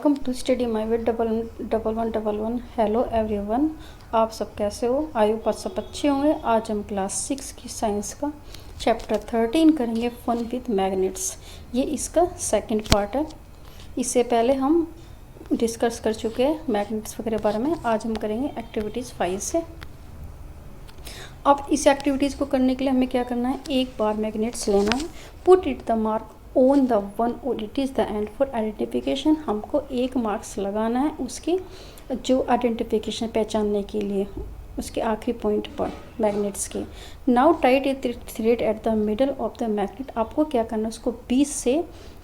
Welcome to study my with 1111। Hello everyone, आप सब कैसे हो? आई होप आप सब अच्छे होंगे। आज हम क्लास 6 की साइंस का चैप्टर 13 करेंगे, फन विद मैग्नेट्स। ये इसका सेकंड पार्ट है। इससे पहले हम डिस्कस कर चुके हैं मैग्नेट्स वगैरह बारे में। आज हम करेंगे एक्टिविटीज़ 5 से। अब इस एक्टिविटीज़ को करने के लिए हमें क्या करना है, एक बार मैग्नेट्स लेना है, put it the mark on the one और it is the end for identification. हमको एक मार्क्स लगाना है उसकी जो आइडेंटिफिकेशन पहचानने के लिए, उसके आखिरी पॉइंट पर मैग्नेट्स के। Now tight A thread at the middle of the magnet. आपको क्या करना है, उसको बीच से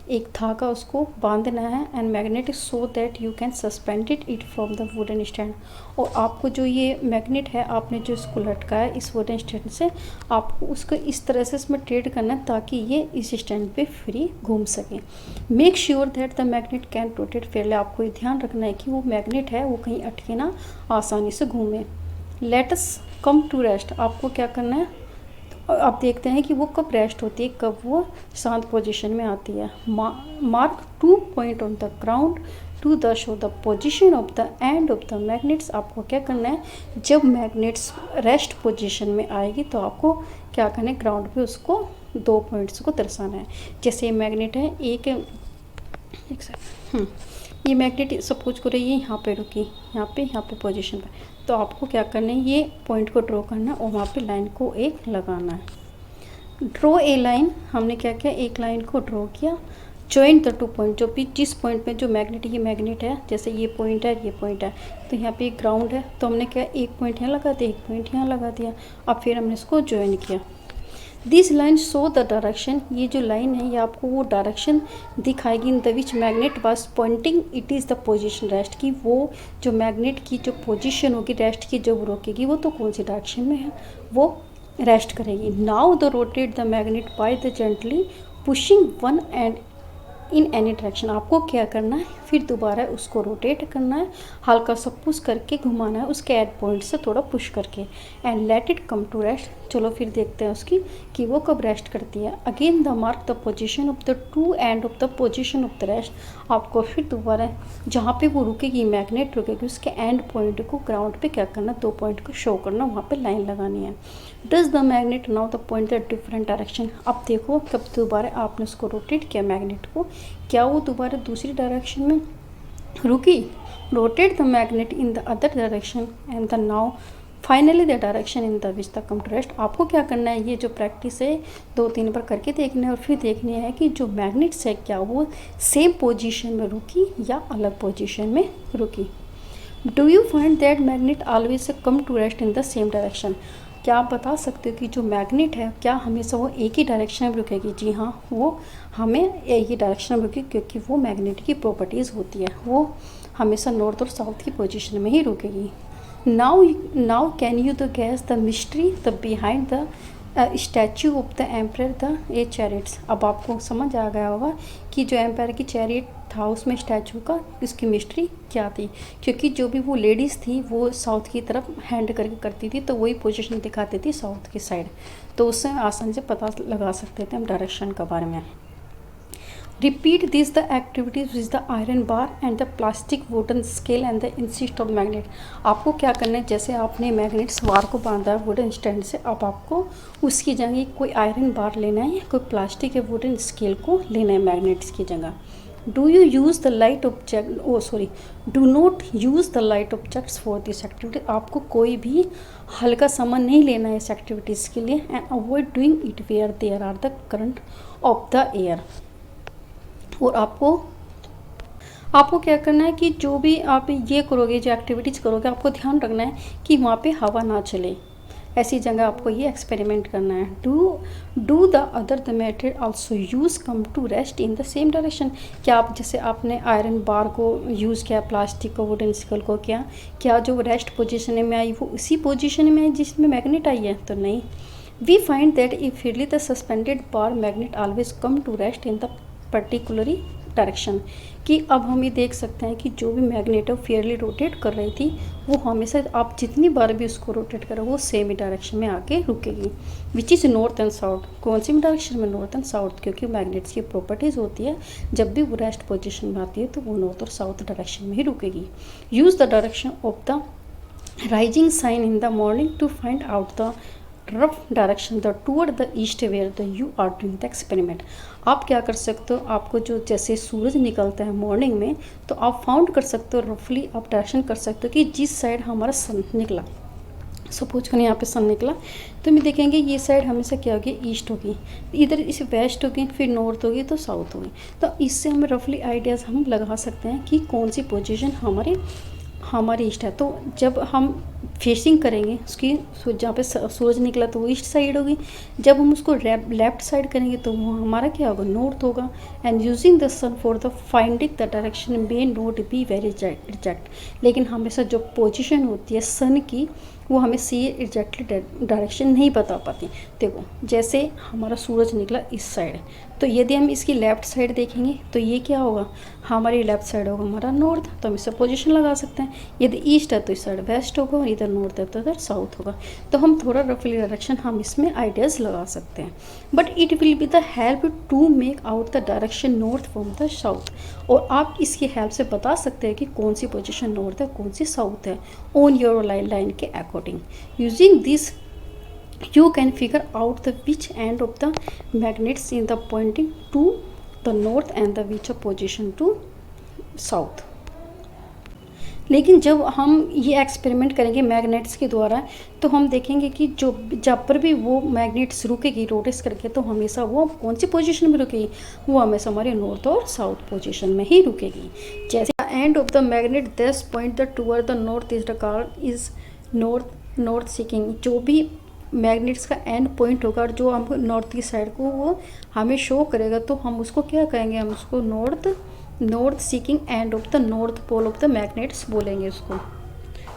एक धागा उसको बांधना है and magnet so that you can suspended it from the wooden stand. और आपको जो ये मैग्नेट है, आपने जो इसको लटकाया इस वुडन स्टैंड से, आपको उसको इस तरह से इसमें ट्रेड करना है ताकि ये इस स्टैंड पे फ्री घूम सके। Make sure that the magnet can rotate Fairlie. आपको ये ध्यान रखना है कि वो मैग्नेट है वो कहीं अटके ना, आसानी से घूमे। Let us come to rest. आपको क्या करना है, अब देखते हैं कि वो कब रेस्ट होती है, कब वो शांत पोजीशन में आती है। Mark 2 point on the ground to the show the position of the end of the magnets. आपको क्या करना है, जब मैग्नेट्स रेस्ट पोजीशन में आएगी तो आपको क्या करना है, ग्राउंड पे उसको 2 पॉइंट्स को दर्शाना है। जैसे ये मैग्नेट है, एक सेकंड, ये मैग्नेट सपोज करो ये यहाँ पे रुकी, यहाँ पे पोजीशन पे, तो आपको क्या करना है, ये पॉइंट को ड्रॉ करना है और वहाँ पे लाइन को एक लगाना है। Draw a line. हमने क्या किया, एक लाइन को ड्रॉ किया। जॉइन द 2 पॉइंट, जो भी जिस पॉइंट पे जो मैग्नेट, ये मैग्नेट है, जैसे ये पॉइंट है, ये पॉइंट है, तो यहाँ पे एक ग्राउंड है, तो हमने क्या, एक पॉइंट यहाँ लगा दिया, एक पॉइंट यहाँ लगा दिया। अब फिर हमने इसको ज्वाइन किया। This line show the direction. ये जो लाइन है ये आपको वो डायरेक्शन दिखाएगी इन the which magnet was Poynting it is the position rest की। वो जो मैग्नेट की जो पोजीशन होगी रेस्ट की, जब रोकेगी वो तो कौन सी डायरेक्शन में है, वो रेस्ट करेगी। Now the rotate the magnet by the gently pushing one and in any direction. आपको क्या करना है, फिर दोबारा उसको रोटेट करना है, हल्का सा पुश करके घुमाना है उसके एंड पॉइंट से थोड़ा पुश करके, and let it come to rest. चलो फिर देखते हैं उसकी कि वो कब रेस्ट करती है। Again the mark the position of the two and of the position of the rest. आपको फिर दोबारा जहाँ पे वो रुकेगी, मैग्नेट रुकेगी, उसके एंड पॉइंट को ग्राउंड पे क्या करना, 2 पॉइंट को शो करना, वहाँ पे लाइन लगानी है। Does the magnet now the point the different direction. अब देखो कब दोबारा आपने उसको रोटेट किया मैग्नेट को, क्या वो दोबारा दूसरी डायरेक्शन में रुकी। Rotate the magnet in the other direction and the now finally the direction in the which the come to rest. आपको क्या करना है, ये जो प्रैक्टिस है 2-3 बार करके देखना है और फिर देखनी है कि जो मैग्नेट्स है क्या वो सेम पोजीशन में रुकी या अलग पोजीशन में रुकी। Do you find that magnet always come to rest in the same direction. क्या आप बता सकते हो कि जो मैग्नेट है क्या हमेशा वो एक ही डायरेक्शन में रुकेगी? जी हाँ, वो हमें एक ही डायरेक्शन में रुकेगी क्योंकि वो मैग्नेट की प्रॉपर्टीज़ होती है, वो हमेशा नॉर्थ और साउथ की पोजीशन में ही रुकेगी। Now can you the guess the mystery the behind the statue of the empire the a chariots. अब आपको समझ आ गया होगा कि जो एम्पायर की चैरिट था उसमें स्टैचू का इसकी मिस्ट्री क्या थी, क्योंकि जो भी वो लेडीज़ थी वो साउथ की तरफ हैंड करके करती थी, तो वही पोजीशन दिखाती थी साउथ की साइड, तो उससे आसानी से पता लगा सकते थे हम डायरेक्शन के बारे में। Repeat this the activities with the iron bar and the plastic wooden scale and the insist of magnet. आपको क्या करना है, जैसे आपने मैग्नेट्स बार को बांधा है वुडन स्टैंड से, अब आपको उसकी जगह कोई आयरन बार लेना है या कोई प्लास्टिक या वुडन स्केल को लेना है मैग्नेट्स की जगह। Do you use the light object do not use the light objects for this activity. आपको कोई भी हल्का सामान नहीं लेना है इस एक्टिविटीज़ के लिए। And avoid doing it where there are the current of the air. और आपको क्या करना है कि जो भी आप ये करोगे, जो एक्टिविटीज़ करोगे, आपको ध्यान रखना है कि वहाँ पे हवा ना चले, ऐसी जगह आपको ये एक्सपेरिमेंट करना है। Do the other the method also use come to rest in the same direction. क्या आप जैसे आपने आयरन बार को यूज़ किया, प्लास्टिक को, वुडन स्केल को, क्या जो रेस्ट पोजीशन में आई वो उसी पोजीशन में आई जिसमें मैग्नेट आई है? तो नहीं। We find that if the suspended bar magnet always come to rest in the particularly direction कि अब हम ये देख सकते हैं कि जो भी मैग्नेट है फेयरली रोटेट कर रही थी वो हमेशा आप जितनी बार भी उसको रोटेट करो वो सेम ही डायरेक्शन में आके रुकेगी, which is north and south. कौन सी डायरेक्शन में? नॉर्थ एंड साउथ, क्योंकि मैग्नेट्स की प्रॉपर्टीज़ होती है जब भी वो रेस्ट पोजिशन में आती है तो वो नॉर्थ और साउथ डायरेक्शन में ही रुकेगी। Use the direction of the rising sign in the morning to find out the rough direction the toward the east where the you are doing the experiment. आप क्या कर सकते हो, आपको जो जैसे सूरज निकलता है मॉर्निंग में तो आप फाउंड कर सकते हो, रफली आप डायरेक्शन कर सकते हो कि जिस साइड हमारा सन निकला। सपोज करें यहाँ पे सन निकला तो हम देखेंगे ये साइड हमेशा क्या होगी, ईस्ट होगी, इधर इसे वेस्ट होगी, फिर नॉर्थ होगी तो साउथ होगी। तो इससे हमें रफली आइडियाज़ हम लगा सकते हैं कि कौन सी पोजीशन हमारी ईस्ट है। तो जब हम फेसिंग करेंगे उसकी जहाँ पे सूरज निकला तो वो ईस्ट साइड होगी, जब हम उसको लेफ्ट साइड करेंगे तो वो हमारा क्या होगा, नॉर्थ होगा। And using the sun for the finding the direction may not be very exact, लेकिन हमेशा जो पोजीशन होती है सन की वो हमें सी एग्जैक्टली डायरेक्शन नहीं बता पाती। देखो जैसे हमारा सूरज निकला इस साइड, तो यदि हम इसकी लेफ़्ट साइड देखेंगे तो ये क्या होगा, हमारी लेफ़्ट साइड होगा हमारा नॉर्थ, तो हम इससे पोजीशन लगा सकते हैं। यदि ईस्ट है तो इस साइड वेस्ट होगा और इधर नॉर्थ है तो इधर साउथ होगा। तो हम थोड़ा रफली डायरेक्शन हम इसमें आइडियाज़ लगा सकते हैं, but it will be the help to make out the direction north from the south. और आप इसकी हेल्प से बता सकते हैं कि कौन सी पोजीशन नॉर्थ है कौन सी साउथ है ऑन योर लाइन के according. Using this you can figure out the which end of the magnets in the pointing to the north and the which position to south। लेकिन जब हम ये experiment करेंगे magnets के द्वारा तो हम देखेंगे कि जो जब पर भी वो मैग्नेट्स रुकेगी रोटेट करके तो हमेशा वो कौन सी पोजीशन में रुकेगी, वो हमेशा हमारे नॉर्थ और साउथ पोजीशन में ही रुकेगी। जैसे and of the magnet this point the toward the north is the called is north seeking. जो भी मैग्नेट्स का एंड पॉइंट होगा और जो हमको नॉर्थ की साइड को वो हमें शो करेगा तो हम उसको क्या कहेंगे, हम उसको north seeking end of the north pole of the magnets बोलेंगे उसको,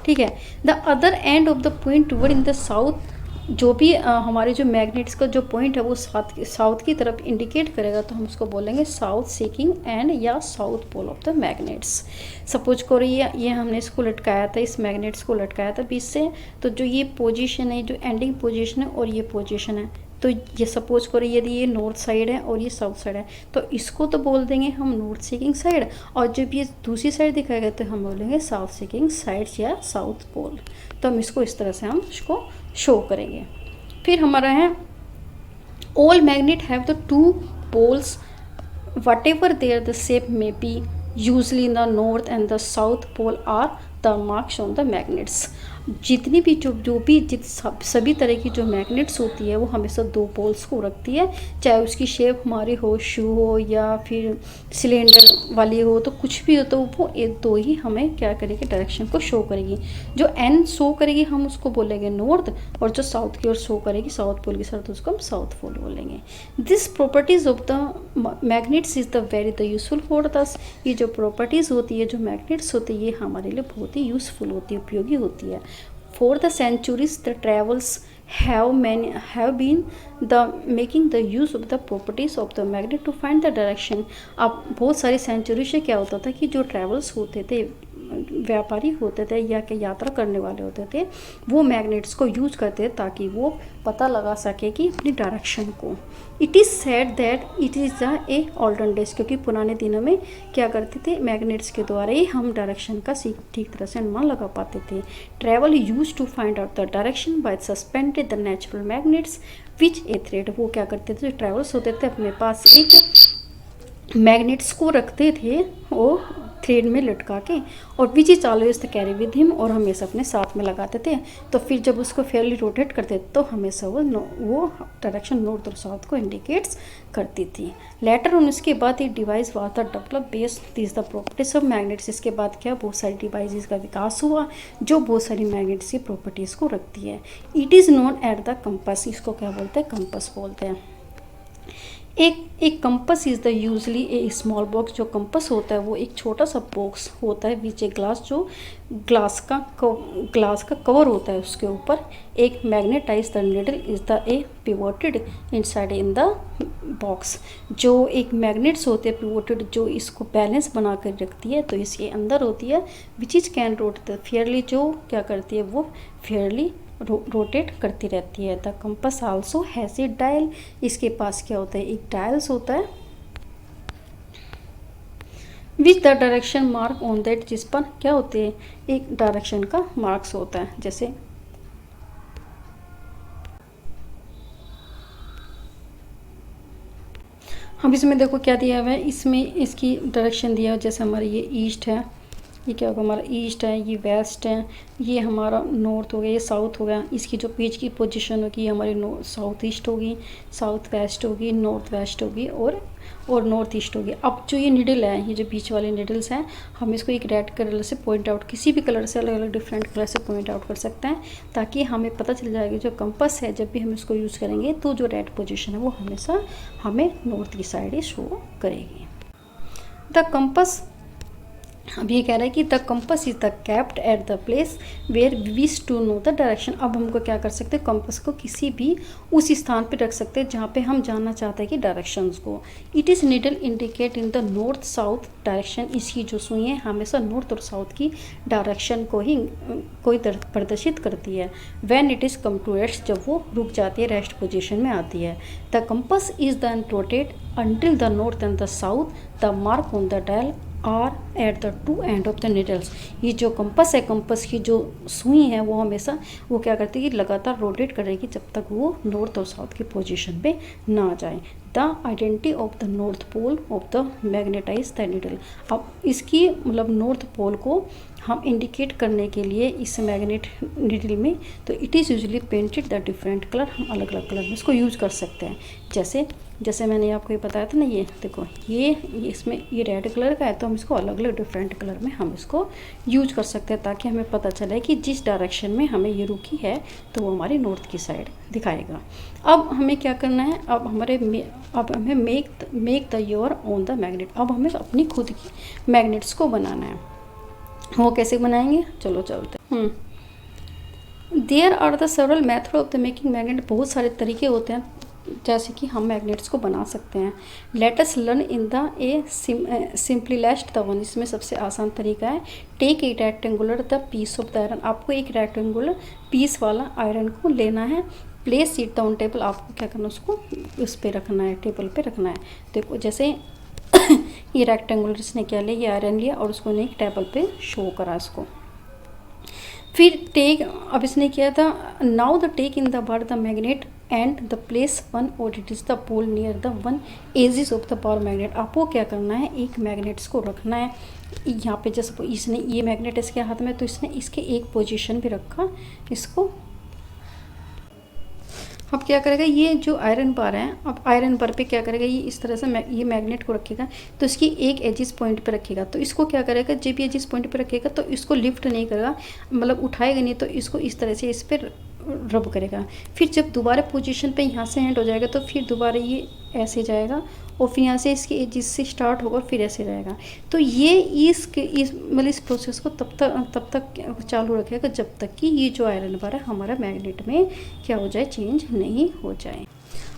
ठीक है। The other end of the point toward in the south, जो भी हमारे जो मैग्नेट्स का जो पॉइंट है वो साउथ की तरफ इंडिकेट करेगा तो हम उसको बोलेंगे साउथ सीकिंग एंड या south pole of the magnets. Suppose करो ये हमने इसको लटकाया था, इस मैग्नेट्स को लटकाया था बीच से, तो जो ये पोजीशन है जो एंडिंग पोजीशन है और ये पोजीशन है, तो ये सपोज करो यदि ये नॉर्थ साइड है और ये साउथ साइड है तो इसको तो बोल देंगे हम नॉर्थ सीकिंग साइड, और जब ये दूसरी साइड दिखाया गया तो हम बोलेंगे साउथ सीकिंग साइड या साउथ पोल। तो हम इसको इस तरह से हम इसको शो करेंगे। फिर हमारा है all magnet have the two poles what there the shape में be usually in the north end the south pole are the marks on the magnets. जितनी भी सभी तरह की जो मैग्नेट्स होती है वो हमेशा दो पोल्स को रखती है, चाहे उसकी शेप हमारी हो शू हो या फिर सिलेंडर वाली हो, तो कुछ भी हो तो वो एक दो ही हमें क्या करेगी, डायरेक्शन को शो करेगी। जो एन शो करेगी हम उसको बोलेंगे नॉर्थ, और जो साउथ की ओर शो करेगी साउथ पोल की साथ उसको हम साउथ पोल बोलेंगे। This properties of the magnets is the very the useful for दस। ये जो प्रॉपर्टीज़ होती है जो मैग्नेट्स होती है ये हमारे लिए बहुत ही यूजफुल होती है, उपयोगी होती है। For the centuries, the travels have been the making the use of the properties of the magnet to find the direction। अब बहुत सारी सेंचुरी से क्या होता था कि जो ट्रैवल्स होते थे, व्यापारी होते थे या कि यात्रा करने वाले होते थे, वो मैग्नेट्स को यूज करते थे ताकि वो पता लगा सके कि अपनी डायरेक्शन को। It is said that it is a olden days, क्योंकि पुराने दिनों में क्या करते थे, मैग्नेट्स के द्वारा ही हम डायरेक्शन का ठीक तरह से अनुमान लगा पाते थे। Travel use to find out the direction by suspended the natural magnets which a thread. वो क्या करते थे, जो ट्रैवल्स होते थे अपने पास एक मैग्नेट्स को रखते थे वो थ्रेड में लटका के, और which is always the carry with him, और हमेशा अपने साथ में लगाते थे। तो फिर जब उसको फेयरली रोटेट करते तो हमेशा वो डायरेक्शन नॉर्थ और साउथ को इंडिकेट्स करती थी। लेटर ऑन उसके बाद एक device was the develop based this the properties of magnets. इसके बाद क्या बहुत सारी डिवाइसेस का विकास हुआ जो बहुत सारी मैग्नेट्स की प्रॉपर्टीज़ को रखती है। It is known at the compass, इसको क्या बोलते हैं, कंपस बोलते हैं। एक compass is the usually a small box. जो कंपस होता है वो एक छोटा सा बॉक्स होता है विच ए ग्लास, जो ग्लास का कवर होता है उसके ऊपर। एक magnetize the needle is the a pivoted inside in the box. जो एक मैग्नेट्स होते हैं पिवोटेड, जो इसको बैलेंस बना कर रखती है, तो इसके अंदर होती है which is can rotate Fairlie, जो क्या करती है वो फेयरली रोटेट करती रहती है। The compass also has a dial. इसके पास क्या होता है, एक डायल्स होता है which the direction mark on that, जिस पर क्या होते हैं एक डायरेक्शन का मार्क्स होता है। जैसे हम इसमें देखो क्या दिया हुआ है, इसमें इसकी डायरेक्शन दिया हुआ, जैसे हमारे ये ईस्ट है, ये क्या होगा हमारा ईस्ट है, ये वेस्ट है, ये हमारा नॉर्थ हो गया, ये साउथ हो गया। इसकी जो पेज की पोजीशन होगी ये हमारी साउथ ईस्ट होगी, साउथ वेस्ट होगी, नॉर्थ वेस्ट होगी और नॉर्थ ईस्ट होगी। अब जो ये निडल है, ये जो बीच वाले निडल्स हैं, हम इसको एक रेड कलर से पॉइंट आउट, किसी भी कलर से अलग अलग डिफरेंट कलर से पॉइंट आउट कर सकते हैं, ताकि हमें पता चल जाएगा जो कंपस है जब भी हम इसको यूज़ करेंगे तो जो रेड पोजीशन है वो हमेशा हमें नॉर्थ की साइड ही शो करेगी। द कंपस, अब ये कह रहा है कि the compass is the capped at the place where we wish to know the direction. अब हमको क्या कर सकते हैं, कंपस को किसी भी उस स्थान पे रख सकते हैं जहाँ पे हम जानना चाहते हैं कि डायरेक्शंस को। It is needle indicate in the north south direction. इसकी जो सुई है हमेशा नॉर्थ और साउथ की डायरेक्शन को ही कोई प्रदर्शित करती है। When it is come to rest, जब वो रुक जाती है, रेस्ट पोजिशन में आती है। The compass is then rotate until the north and the south, the mark on the dial are at the two end of the needles। ये जो कंपस है, कंपस की जो सुई है वो हमेशा वो क्या करती है कि लगातार रोटेट करेगी जब तक वो नॉर्थ और साउथ की पोजीशन पे ना जाए। The identity of the north pole of the magnetize the needle. अब इसकी मतलब नॉर्थ पोल को हम इंडिकेट करने के लिए इस मैग्नेट नीडल में, तो it is usually painted the different colour, हम अलग अलग कलर में इसको यूज़ कर सकते हैं। जैसे मैंने आपको ये बताया था ना, ये देखो ये इसमें ये रेड कलर का है, तो हम इसको अलग अलग डिफरेंट कलर में हम इसको यूज कर सकते हैं, ताकि हमें पता चले कि जिस डायरेक्शन में हमें ये रुकी है तो वो हमारी नॉर्थ की साइड दिखाएगा। अब हमें क्या करना है, अब हमें make the your own the magnet. अब हमें अपनी खुद की मैग्नेट्स को बनाना है। वो कैसे बनाएंगे, चलो चलते। There are the several method of the making magnet. बहुत सारे तरीके होते हैं जैसे कि हम मैग्नेट्स को बना सकते हैं। Let us learn in the a simplest the one. इसमें सबसे आसान तरीका है, take a rectangular the piece of the iron. आपको एक रेक्टेंगुलर पीस वाला आयरन को लेना है। Place it on table. आपको क्या करना है, उसको उस पर रखना है, टेबल पे रखना है। देखो जैसे ये रेक्टेंगुलर इसने क्या लिया, ये आयरन लिया और उसको एक टेबल पे शो करा इसको। फिर टेक, अब इसने किया था, now the take in the bar the magnet and the place one और it is the pole near the one edges of the bar magnet. आपको क्या करना है, एक मैग्नेट्स को रखना है यहाँ पे। जैसे इसने ये मैग्नेट इसके हाथ में, तो इसने इसके एक पोजीशन पे रखा इसको। अब क्या करेगा, ये जो आयरन बार है, अब आयरन बार पे क्या करेगा, ये इस तरह से ये मैग्नेट को रखेगा, तो इसकी एक एजिस पॉइंट पे रखेगा। तो इसको क्या करेगा, जब ये एजिस पॉइंट पे रखेगा तो इसको लिफ्ट नहीं करेगा, मतलब उठाएगा नहीं, तो इसको इस तरह से इस पर रब करेगा। फिर जब दोबारा पोजीशन पे यहाँ से एंड हो जाएगा तो फिर दोबारा ये ऐसे जाएगा और फिर यहाँ से इसके एजिस से स्टार्ट होगा और फिर ऐसे रहेगा। तो ये इस मतलब इस प्रोसेस को तब तक चालू रखेगा जब तक कि ये जो आयरन बार है हमारा मैग्नेट में क्या हो जाए, चेंज नहीं हो जाए।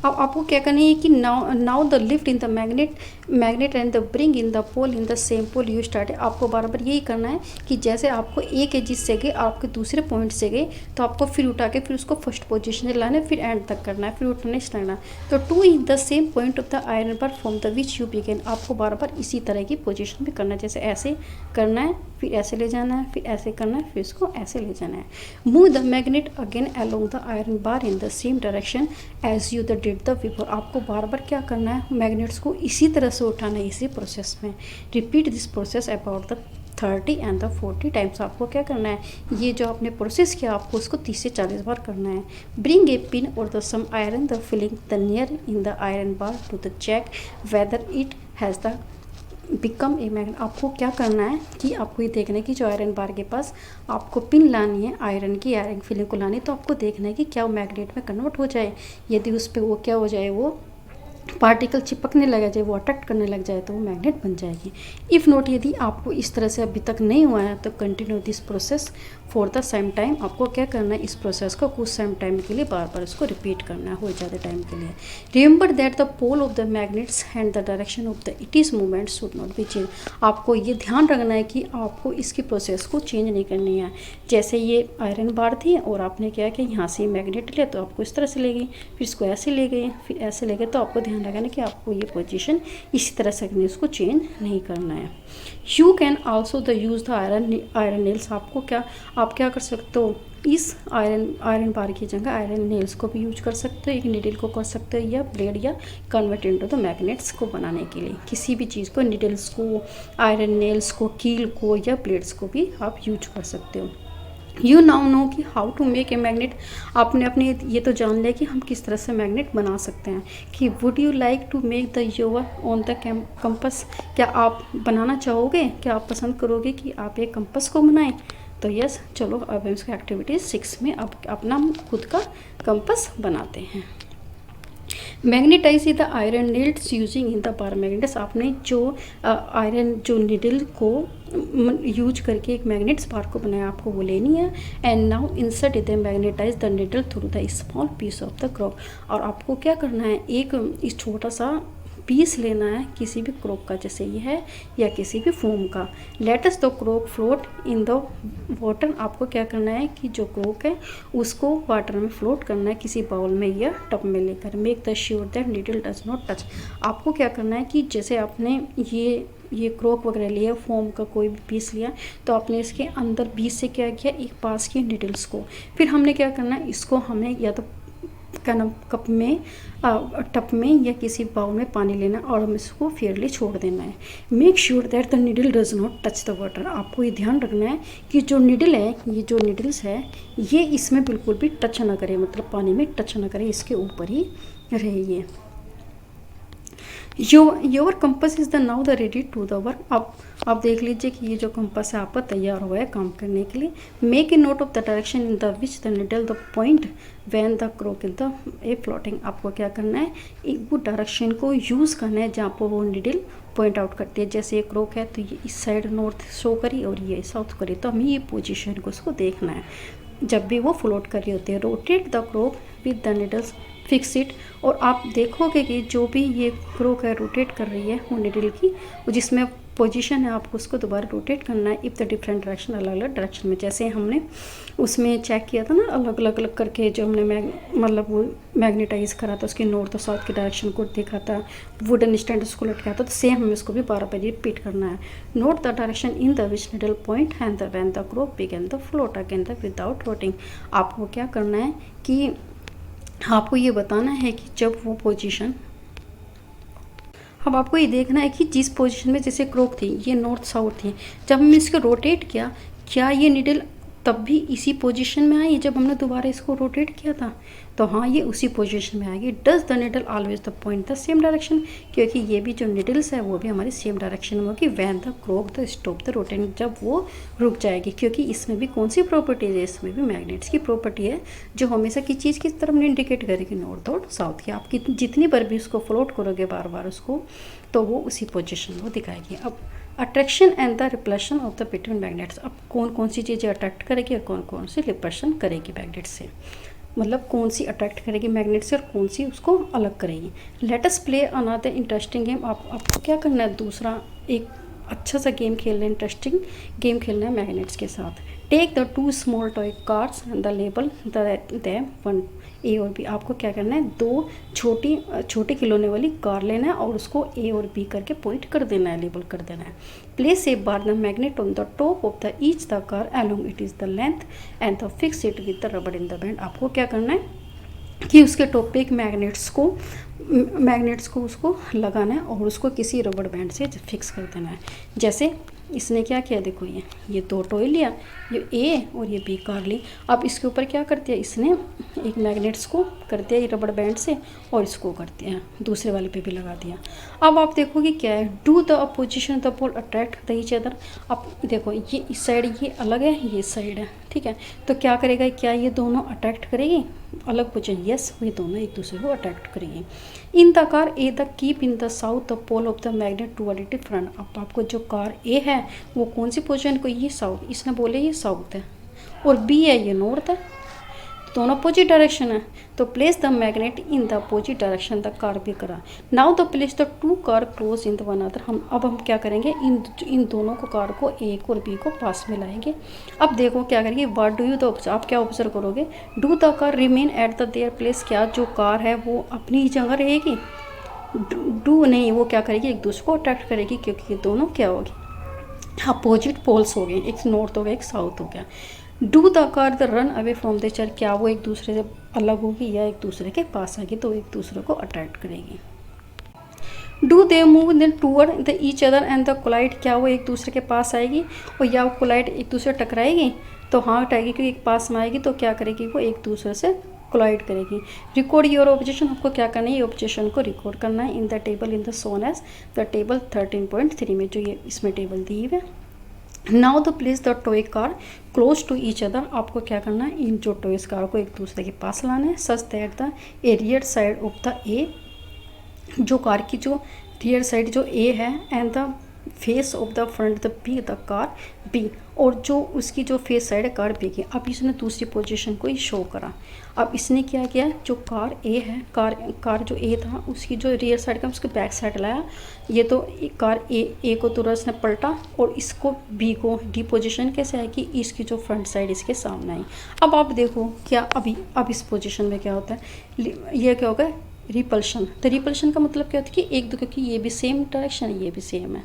अब आपको क्या करना है कि now the lift in the magnet and the bring in the pole in the same pole you start. आपको बार बार यही करना है कि जैसे आपको एक एजिस से गए, आपके दूसरे पॉइंट से गए, तो आपको फिर उठा के फिर उसको फर्स्ट पोजीशन से लाना है, फिर एंड तक करना है, फिर उठाने स्टार्ट। तो to in the same point of the iron bar from the which you begin. आपको बार बार इसी तरह की पोजीशन में करना है, जैसे ऐसे करना है, फिर ऐसे ले जाना है, फिर ऐसे करना है, फिर इसको ऐसे ले जाना है। Move the magnet again along the iron bar in the same direction as you the did the before. आपको बार बार क्या करना है, मैग्नेट्स को इसी तरह से उठाना है, इसी प्रोसेस में। Repeat this process about the 30 and the 40 times. आपको क्या करना है, ये जो आपने प्रोसेस किया आपको उसको 30 से 40 बार करना है। Bring a pin or the some iron the filling the near in the iron bar to the check whether it has the become a magnet. आपको क्या करना है कि आपको ये देखना है कि जो आयरन बार के पास आपको पिन लानी है, आयरन की आयरन फिलिंग को लानी है, तो आपको देखना है कि क्या वो मैग्नेट में कन्वर्ट हो जाए। यदि उस पर वो क्या हो जाए, वो पार्टिकल चिपकने लग जाए, वो अट्रैक्ट करने लग जाए तो वो मैग्नेट बन जाएगी। इफ़ नॉट, यदि आपको इस तरह से अभी तक नहीं हुआ है तो continue this process for the same time. आपको क्या करना है, इस प्रोसेस को कुछ सेम टाइम के लिए बार बार इसको रिपीट करना है, हो ज़्यादा टाइम के लिए। Remember that the pole of the magnets and the direction of the it is movement should not be change. आपको ये ध्यान रखना है कि आपको इसकी प्रोसेस को चेंज नहीं करनी है। जैसे ये आयरन बार थी और आपने क्या कि यहाँ से मैग्नेट लिया तो आपको इस तरह से ले गई, फिर इसको ऐसे ले गए, फिर ऐसे ले गए, तो आपको ध्यान रखना है कि आपको ये पोजीशन इसी तरह से उसको चेंज नहीं करना है। You can also the use the iron nails. आपको क्या, आप क्या कर सकते हो, इस आयरन बार की जगह आयरन नेल्स को भी यूज कर सकते हो, एक नीडल को कर सकते हो, या ब्लेड, या कन्वर्ट इनटू द मैग्नेट्स को बनाने के लिए किसी भी चीज़ को, नीडल्स को, आयरन नेल्स को, कील को, या ब्लेड्स को भी आप यूज कर सकते हो। यू नाउ नो कि how to make a magnet. आपने अपने ये तो जान लिया कि हम किस तरह से मैग्नेट बना सकते हैं। कि would you like to make the your own the compass. क्या आप बनाना चाहोगे, क्या आप पसंद करोगे कि आप एक कंपस को बनाएं? तो यस, चलो अब हम इसका एक्टिविटी 6 में अब अपना खुद का कंपस बनाते हैं। Magnetize the iron needles using in the bar magnets. आपने जो आयरन जो नीडल को यूज करके एक मैग्नेट्स बार को बनाया, आपको वो लेनी है। And now insert the magnetize the needle through the small piece of the cork. और आपको क्या करना है, एक इस छोटा सा पीस लेना है किसी भी क्रोक का, जैसे ये है, या किसी भी फोम का। Let's the cork float in the water. आपको क्या करना है कि जो क्रोक है उसको वाटर में फ्लोट करना है, किसी बाउल में या टब में लेकर। Make the sure that needle does not touch. आपको क्या करना है कि जैसे आपने ये क्रोक वगैरह लिया, फोम का कोई भी पीस लिया, तो आपने इसके अंदर बीच से क्या किया, एक पास की नीडल्स को। फिर हमने क्या करना है, इसको हमें या तो कप में, टब में, या किसी बाउल में पानी लेना और हम इसको फेयरली छोड़ देना है। Make sure that the needle does not touch the water. आपको ये ध्यान रखना है कि जो नीडल है, ये जो नीडल्स है, ये इसमें बिल्कुल भी टच ना करे, मतलब पानी में टच ना करे, इसके ऊपर ही रहे ये। Your compass is the now the ready to the work. अब आप देख लीजिए कि ये जो कंपस है आपका तैयार हुआ है काम करने के लिए। Make a note of the direction in the which the needle the point when the crook is the a floating. आपको क्या करना है, एक वो डायरेक्शन को यूज़ करना है जहाँ पर वो निडल पॉइंट आउट करती है। जैसे ये क्रोक है तो ये इस साइड नॉर्थ शो करी और ये साउथ करी, तो हमें ये पोजीशन को उसको देखना है जब भी वो फ्लोट कर रही होती है। Rotate the crook with the needles, fix it. और आप देखोगे कि जो भी ये क्रोक है रोटेट कर रही है वो निडल की, वो जिसमें पोजीशन है आपको उसको दोबारा रोटेट करना है। इफ़ द डिफरेंट डायरेक्शन, अलग अलग डायरेक्शन में, जैसे हमने उसमें चेक किया था ना, अलग अलग करके जो हमने मतलब वो मैग्नेटाइज करा था, उसके नॉर्थ और साउथ के डायरेक्शन को देखा था, वुडन स्टैंड उसको लटकाया था, तो सेम हमें उसको भी बार बार रिपीट करना है। Note the direction in the which needle point and the when the cork began the float again the without rotating. आपको क्या करना है कि आपको ये बताना है कि जब वो पोजीशन, अब आपको ये देखना है कि जिस पोजीशन में जैसे क्रोक थी, ये नॉर्थ साउथ थी, जब हमने इसको रोटेट किया, क्या ये निडल तब भी इसी पोजीशन में आई जब हमने दोबारा इसको रोटेट किया था? तो हाँ, ये उसी पोजीशन में आएगी। Does the needle always the point the same direction, क्योंकि ये भी जो निडल्स है वो भी हमारी सेम डायरेक्शन में होगी। When the crook the stop the rotating, जब वो रुक जाएगी, क्योंकि इसमें भी कौन सी प्रॉपर्टी है, इसमें भी मैग्नेट्स की प्रॉपर्टी है जो हमेशा किस चीज़ की तरफ इंडिकेट करेगी, नॉर्थ और साउथ की। आप जितनी बार भी उसको फ्लोट करोगे बार बार उसको, तो वो उसी पोजिशन को दिखाएगी। अब attraction and the repulsion of the between magnets. अब कौन कौन सी चीज़ें अट्रैक्ट करेगी और कौन कौन सी रिपल्शन करेगी मैग्नेट से, मतलब कौन सी अट्रैक्ट करेगी मैग्नेट से और कौन सी उसको अलग करेगी। Let us play another interesting game. आपको क्या करना है, दूसरा एक अच्छा सा गेम खेलना है, इंटरेस्टिंग गेम खेलना है मैग्नेट्स के साथ। Take the 2 small toy cars and the label the 1 A और बी। आपको क्या करना है, 2 छोटे खिलौने वाली कार लेना है और उसको ए और बी करके पॉइंट कर देना है, लेबल कर देना है। Place a bar the magnet on the top of the each the car along it is the length and the fix it with the rubber in the band. आपको क्या करना है कि उसके टॉप पे एक मैग्नेट्स को उसको लगाना है और उसको किसी रबड़ बैंड से फिक्स कर देना है। जैसे इसने क्या किया, देखो ये दो टॉय लिया, ये ए और ये बी कार ली। अब इसके ऊपर क्या कर दिया, इसने एक मैग्नेट्स को कर दिया ये रबड़ बैंड से, और इसको कर दिया दूसरे वाले पे भी लगा दिया। अब आप देखोगे क्या है, do the opposition the pole attract the each other. अब देखो ये इस साइड ये अलग है, ये साइड है, ठीक है। तो क्या करेगा, क्या ये दोनों अट्रैक्ट करेगी अलग पोजिशन, यस ये दोनों एक दूसरे को अट्रैक्ट करेगी। In the car A the keep in the south the pole of the magnet to it front. अब आपको जो कार ए है वो कौन सी पोजिशन को, ये साउथ, इसने बोले ये साउथ है, और बी है ये नॉर्थ है, दोनों अपोजिट डायरेक्शन है। तो place the magnet in the opposite direction the car भी करा। Now the place the two car close in the one other. हम क्या करेंगे, इन दोनों को कार को ए और बी को पास में लाएंगे। अब देखो क्या करेंगे, what do you the observe, आप क्या ऑब्जर्व करोगे, do the car remain at the their place. क्या जो कार है वो अपनी ही जगह रहेगी, डू नहीं, वो क्या करेगी एक दूसरे को अट्रैक्ट करेगी, क्योंकि ये दोनों क्या होगी अपोजिट पोल्स हो गए, एक नॉर्थ हो गया एक साउथ हो गया। Do the car the run away from the चर, क्या वो एक दूसरे से अलग होगी या एक दूसरे के पास आएगी, तो एक दूसरे को अट्रैक्ट करेगी। Do they move then toward the each other and the collide, क्या वो एक दूसरे के पास आएगी और या वो कोलाइड एक दूसरे टकराएगी, तो हाँ टकराएगी, क्योंकि एक पास में आएगी तो क्या करेगी वो एक दूसरे से कोलाइड करेगी। रिकॉर्ड योर ऑब्जेक्शन, आपको क्या करना है ये ऑब्जेक्शन को रिकॉर्ड करना है in the table in the shown as the table 13.3 में, जो ये इसमें टेबल दी हुई है। Now the place the toy car close to each other, आपको क्या करना है इन जो टॉयज कार को एक दूसरे के पास लाना है, such that the rear side of the A, जो कार की जो रियर साइड जो ए है, and the face of the front the B the car B, और जो उसकी जो फेस साइड है कार बी की। अब इसने दूसरी पोजीशन को ही शो करा। अब इसने क्या किया, जो कार ए है, कार जो ए था उसकी जो रियर साइड का उसके बैक साइड लाया, ये तो कार ए को तुरंत इसने पलटा और इसको बी को डी पोजीशन कैसे है कि इसकी जो फ्रंट साइड इसके सामने आई। अब आप देखो क्या अब इस पोजीशन में क्या होता है, ये क्या होगा रिपल्शन। तो रिपल्शन का मतलब क्या होता है कि एक दो, क्योंकि ये भी सेम डायरेक्शन है ये भी सेम है,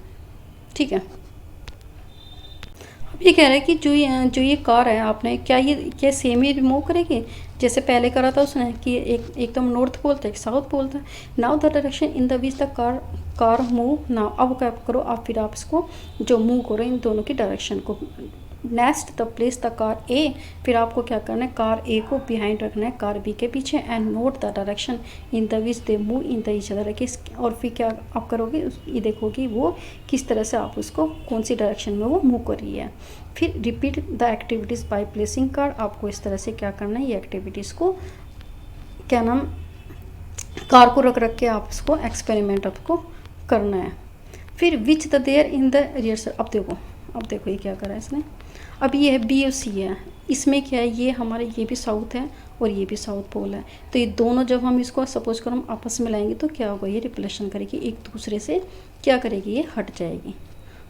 ठीक है। अब ये कह रहा है कि जो ये कार है आपने क्या सेम ही रिमूव करेगी जैसे पहले करा था उसने, कि एक तो नॉर्थ पोल था एक साउथ पोल था। Now the direction in the which the car move now, अब क्या करो आप, फिर आप इसको जो मूव करो इन दोनों की डायरेक्शन को। Next the place the car A, फिर आपको क्या करना है कार ए को बिहाइंड रखना है कार बी के पीछे, and note the direction in the which they move in the each other. और फिर क्या आप करोगे, ये देखोगे वो किस तरह से आप उसको कौन सी डायरेक्शन में वो मूव कर रही है। फिर repeat the activities by placing car, आपको इस तरह से क्या करना है ये एक्टिविटीज़ को क्या नाम कार को रख के आप इसको एक्सपेरिमेंट आपको करना है। फिर which the there in the rear, अब देखो ये क्या करा है इसने, अब ये है बी और सी है, इसमें क्या है ये हमारे ये भी साउथ है और ये भी साउथ पोल है, तो ये दोनों जब हम इसको सपोज करो हम आपस में लाएंगे तो क्या होगा ये रिप्लेशन करेगी एक दूसरे से, क्या करेगी ये हट जाएगी,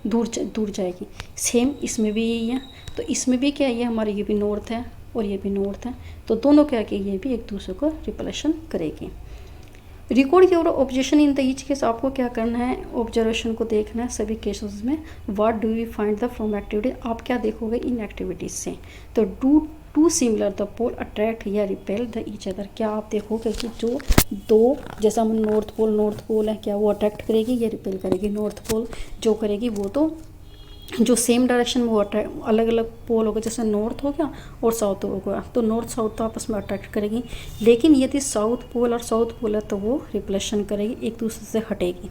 दूर जाएगी। सेम इसमें भी यही है, तो इसमें भी क्या है ये हमारे ये भी नॉर्थ है और ये भी नॉर्थ है, तो दोनों क्या कि ये भी एक दूसरे को रिप्लेशन करेगी। Record your objection in the each case, आपको क्या करना है ऑब्जर्वेशन को देखना है सभी केसेस में। What do you find the from activity, आप क्या देखोगे इन एक्टिविटीज़ से। तो do two similar the pole attract या रिपेल द ईच अदर, क्या आप देखोगे कि जो दो जैसा हम नॉर्थ पोल है क्या वो अट्रैक्ट करेगी या रिपेल करेगी। नॉर्थ पोल जो करेगी वो तो जो सेम डायरेक्शन में वो अलग अलग पोल होगा, जैसे नॉर्थ हो गया और साउथ हो गया, तो नॉर्थ साउथ तो आपस में अट्रैक्ट करेगी। लेकिन यदि साउथ पोल और साउथ पोल है तो वो रिप्लेशन करेगी, एक दूसरे से हटेगी।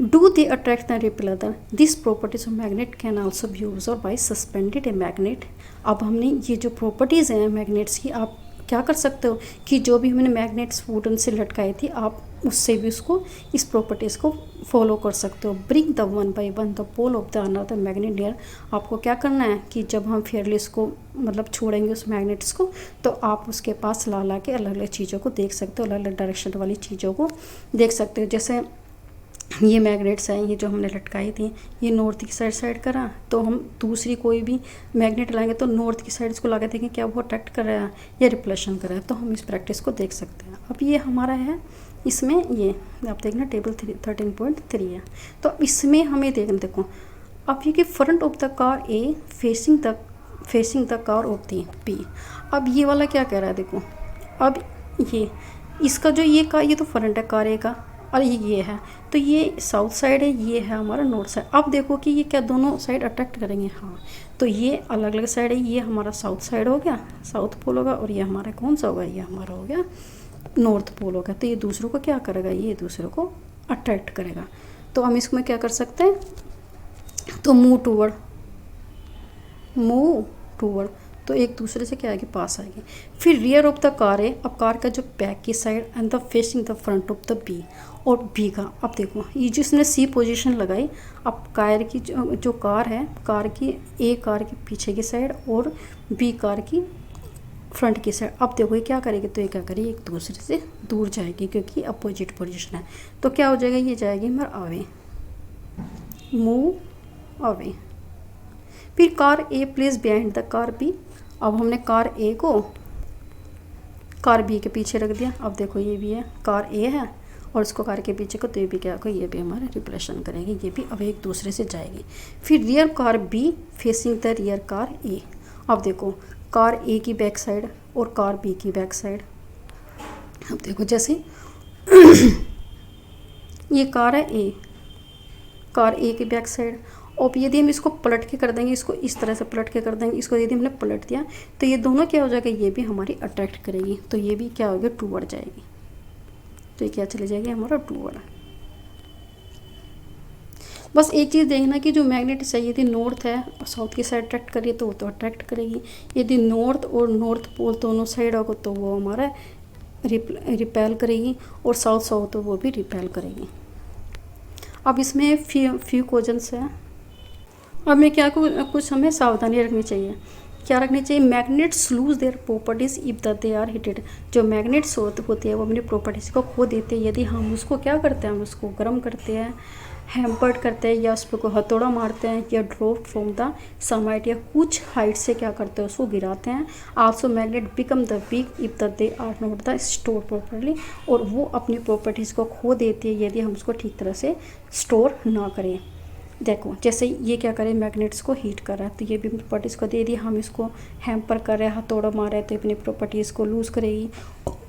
Do they attract the repel other, this properties of magnet can also be observe by suspended a magnet. अब हमने ये जो प्रॉपर्टीज़ हैं मैग्नेट्स की, आप क्या कर सकते हो कि जो भी हमने मैग्नेट्स वुडन से लटकाई थी आप उससे भी उसको इस प्रॉपर्टीज़ को फॉलो कर सकते हो। Bring the one by one the pole of the another magnet near, आपको क्या करना है कि जब हम फेयरलेस को मतलब छोड़ेंगे उस मैग्नेट्स को तो आप उसके पास ला के अलग अलग चीज़ों को देख सकते हो, अलग अलग डायरेक्शन वाली चीज़ों को देख सकते हो। जैसे ये मैग्नेट्स हैं ये जो हमने लटकाई थी ये नॉर्थ की साइड करा, तो हम दूसरी कोई भी मैग्नेट लाएंगे तो नॉर्थ की साइड इसको लगा देंगे क्या वो अट्रैक्ट कर रहा है या रिप्लेशन कर रहा है, तो हम इस प्रैक्टिस को देख सकते हैं। अब ये हमारा है इसमें ये आप देखना टेबल 13.3 है, तो अब इसमें हमें देखो अब ये कि front of the car A facing the car of the B. अब ये वाला क्या कह रहा है देखो, अब ये इसका जो ये तो फ्रंट है कार ए का, और ये है, तो ये साउथ साइड है, ये है हमारा नॉर्थ साइड। अब देखो कि ये क्या दोनों साइड अट्रैक्ट करेंगे, हाँ, तो ये अलग अलग साइड है, ये हमारा साउथ साइड हो गया, साउथ पोल होगा, और ये हमारा कौन सा होगा, ये हमारा हो गया नॉर्थ पोल होगा। तो ये दूसरों को क्या करेगा, ये दूसरों को अट्रैक्ट करेगा। तो हम इसमें क्या कर सकते हैं, तो मूव टूवर्ड, तो एक दूसरे से क्या आएगी, पास आएगी। फिर रियर ऑफ द कार है, अब कार का जो बैक की side and the facing the front of the B, और बी का अब देखो ये जिसने सी पोजीशन लगाई, अब कार की जो कार है, कार की ए कार की पीछे की साइड और बी कार की फ्रंट की साइड। अब देखो ये क्या करेगी, तो ये क्या करेगी, एक दूसरे से दूर जाएगी क्योंकि अपोजिट पोजीशन है। तो क्या हो जाएगा, ये जाएगी मेरा अवे, मूव अवे। फिर car A place behind the car B, अब हमने कार ए को कार बी के पीछे रख दिया। अब देखो ये भी है, कार ए है और इसको कार के पीछे को, तो ये भी क्या होगा, ये भी हमारा रिप्लेशन करेगी, ये भी अब एक दूसरे से जाएगी। फिर rear car B facing the rear car A, अब देखो कार ए की बैक साइड और कार बी की बैक साइड। अब देखो जैसे ये कार है ए, कार ए की बैक साइड, और यदि हम इसको पलट के कर देंगे, इसको इस तरह से पलट के कर देंगे, इसको यदि हमने पलट दिया तो ये दोनों क्या हो जाएगा, ये भी हमारी अट्रैक्ट करेगी, तो ये भी क्या होगी, टूवर्ड जाएगी। तो ये क्या चले जाएगी, हमारा टूवर्ड। बस एक चीज़ देखना कि जो मैग्नेट है, यदि नॉर्थ है और साउथ की साइड अट्रैक्ट करिए तो वो तो अट्रैक्ट करेगी, यदि नॉर्थ और नॉर्थ पोल दोनों साइड होगा तो वो हमारा रिपेल करेगी, और साउथ साउथ तो वो भी रिपेल करेगी। अब इसमें फ्यू क्वेश्चंस है। अब मैं क्या कुछ हमें सावधानी रखनी चाहिए, क्या रखनी चाहिए, magnets lose their properties if they are heated. जो मैग्नेट्स होते हैं वो अपनी प्रॉपर्टीज़ को खो देते हैं यदि हम उसको क्या करते हैं, हम उसको गर्म करते हैं, हैम्पर्ड करते हैं, या उस पर कोई हथौड़ा मारते हैं, या drop from the some height, या कुछ हाइट से क्या करते हैं, उसको गिराते हैं। Also magnet become the weak if they are not the store properly, और वो अपनी प्रॉपर्टीज़ को खो देती है यदि हम उसको ठीक तरह से स्टोर ना करें। देखो जैसे ये क्या करें, मैग्नेट्स को हीट कर रहा है, तो ये भी प्रॉपर्टीज़ को दे दी, हम इसको हैम्पर कर रहे हैं, हथौड़ा मार रहे हैं, तो अपनी प्रॉपर्टीज़ को लूज़ करेगी,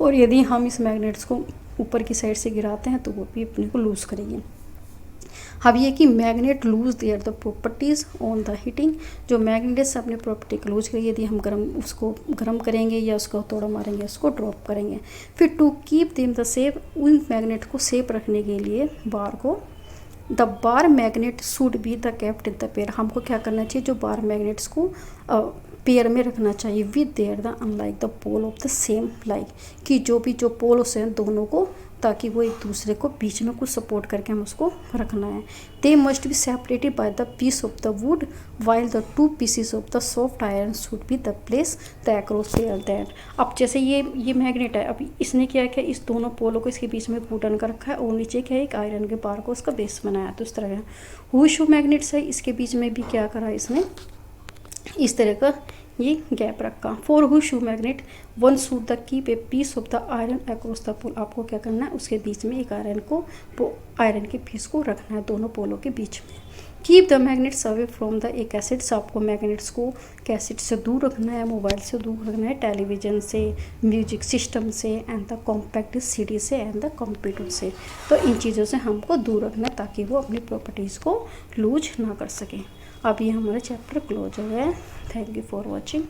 और यदि हम इस मैग्नेट्स को ऊपर की साइड से गिराते हैं तो वो भी अपने को लूज़ करेगी। अब ये कि magnet lose their the properties on the heating, जो मैग्नेट से अपनी प्रॉपर्टी को लूज करेगी यदि हम उसको गर्म करेंगे या उसको हथौड़ा मारेंगे, उसको ड्रॉप करेंगे। फिर to keep them the safe, उन मैग्नेट को सेफ रखने के लिए बार को, the bar magnet should be the kept in the pair, हमको क्या करना चाहिए, जो बार मैग्नेट्स को पेयर में रखना चाहिए, with their the unlike the pole of the same like, कि जो पोल्स हैं दोनों को, ताकि वो एक दूसरे को बीच में कुछ सपोर्ट करके हम उसको रखना है। They must be separated by the piece of the wood while the two pieces of the soft iron should be the place the across their that. अब जैसे ये मैग्नेट है, अब इसने क्या किया, इस दोनों पोलों को इसके बीच में घूटन कर रखा है, और नीचे क्या है, एक आयरन के बार को उसका बेस बनाया, तो इस तरह का हुशू मैग्नेट्स है, इसके बीच में भी क्या करा इसने, इस तरह का ये गैप रखा। For horseshoe magnet one should the keep a piece of the iron across the pole, आपको क्या करना है, उसके बीच में एक आयरन के पीस को रखना है दोनों पोलों के बीच में। Keep the magnets away from the A cassettes, आपको मैग्नेट्स को कैसेट से दूर रखना है, मोबाइल से दूर रखना है, टेलीविज़न से, म्यूजिक सिस्टम से, एंड द कॉम्पैक्ट सीडी से, एंड द कंप्यूटर से। तो इन चीज़ों से हमको दूर रखना है ताकि वो अपनी प्रॉपर्टीज़ को लूज ना कर सकें। अब ये हमारा चैप्टर क्लोज हो गया है। Thank you for watching.